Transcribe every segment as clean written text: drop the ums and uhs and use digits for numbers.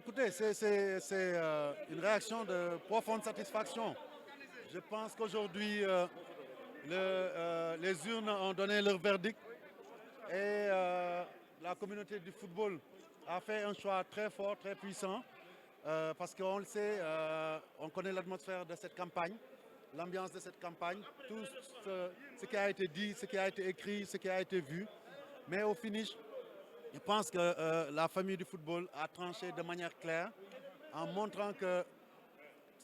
Écoutez, c'est une réaction de profonde satisfaction. Je pense qu'aujourd'hui, les urnes ont donné leur verdict et la communauté du football a fait un choix très fort, très puissant, parce qu'on le sait, on connaît l'atmosphère de cette campagne, l'ambiance de cette campagne, tout ce qui a été dit, ce qui a été écrit, ce qui a été vu. Mais au finish, je pense que la famille du football a tranché de manière claire en montrant que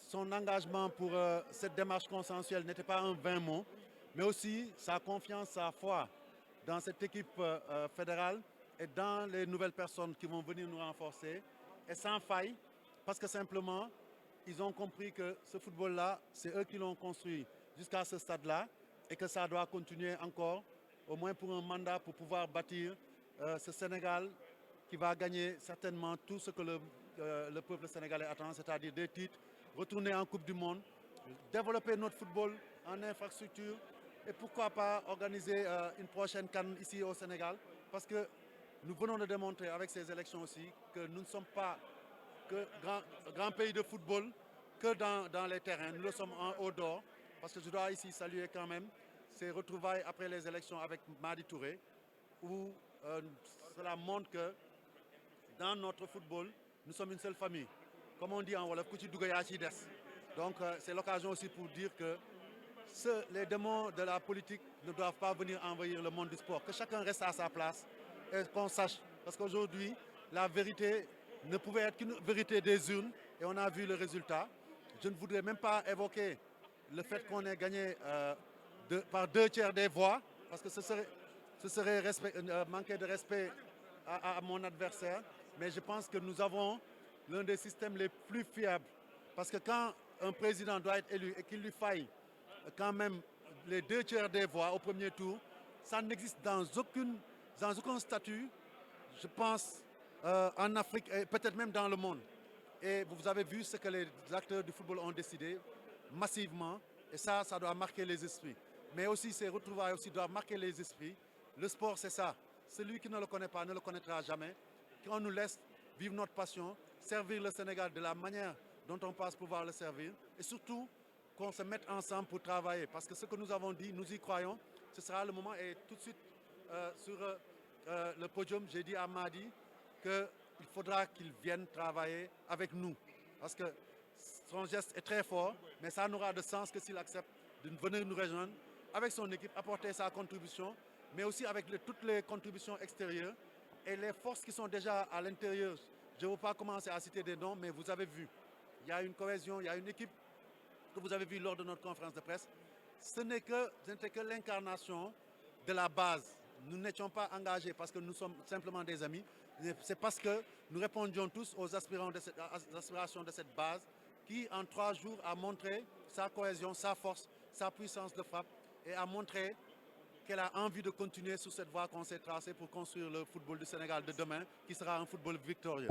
son engagement pour cette démarche consensuelle n'était pas un vain mot, mais aussi sa confiance, sa foi dans cette équipe fédérale et dans les nouvelles personnes qui vont venir nous renforcer, et sans faille, parce que simplement, ils ont compris que ce football-là, c'est eux qui l'ont construit jusqu'à ce stade-là, et que ça doit continuer encore, au moins pour un mandat, pour pouvoir bâtir ce Sénégal qui va gagner certainement tout ce que le peuple sénégalais attend, c'est-à-dire des titres, retourner en Coupe du Monde, développer notre football en infrastructure et pourquoi pas organiser une prochaine CAN ici au Sénégal, parce que nous venons de démontrer avec ces élections aussi que nous ne sommes pas que grand pays de football que dans les terrains, nous le sommes en haut d'or, parce que je dois ici saluer quand même ces retrouvailles après les élections avec Madi Touré, où cela montre que dans notre football, nous sommes une seule famille. Comme on dit en Wolof, Kouchi Dougaya Chides. Donc c'est l'occasion aussi pour dire que les démons de la politique ne doivent pas venir envahir le monde du sport. Que chacun reste à sa place et qu'on sache. Parce qu'aujourd'hui, la vérité ne pouvait être qu'une vérité des urnes et on a vu le résultat. Je ne voudrais même pas évoquer le fait qu'on ait gagné par 2 tiers des voix, parce que ce serait manquer de respect à mon adversaire. Mais je pense que nous avons l'un des systèmes les plus fiables. Parce que quand un président doit être élu et qu'il lui faille quand même les 2 tiers des voix au premier tour, ça n'existe dans aucun statut, je pense, en Afrique et peut-être même dans le monde. Et vous avez vu ce que les acteurs du football ont décidé massivement, et ça doit marquer les esprits. Mais aussi, ces retrouvailles aussi doivent marquer les esprits. Le sport, c'est ça. Celui qui ne le connaît pas ne le connaîtra jamais. Qu'on nous laisse vivre notre passion, servir le Sénégal de la manière dont on pense pouvoir le servir, et surtout qu'on se mette ensemble pour travailler. Parce que ce que nous avons dit, nous y croyons, ce sera le moment. Et tout de suite, sur le podium, j'ai dit à Madi qu'il faudra qu'il vienne travailler avec nous. Parce que son geste est très fort, mais ça n'aura de sens que s'il accepte de venir nous rejoindre avec son équipe, apporter sa contribution, mais aussi avec toutes les contributions extérieures et les forces qui sont déjà à l'intérieur. Je ne veux pas commencer à citer des noms, mais vous avez vu, il y a une cohésion, il y a une équipe que vous avez vue lors de notre conférence de presse. Ce n'était que l'incarnation de la base. Nous n'étions pas engagés parce que nous sommes simplement des amis. C'est parce que nous répondions tous aux aspirations de cette base qui, en 3 jours, a montré sa cohésion, sa force, sa puissance de frappe et a montré qu'elle a envie de continuer sur cette voie qu'on s'est tracée pour construire le football du Sénégal de demain, qui sera un football victorieux.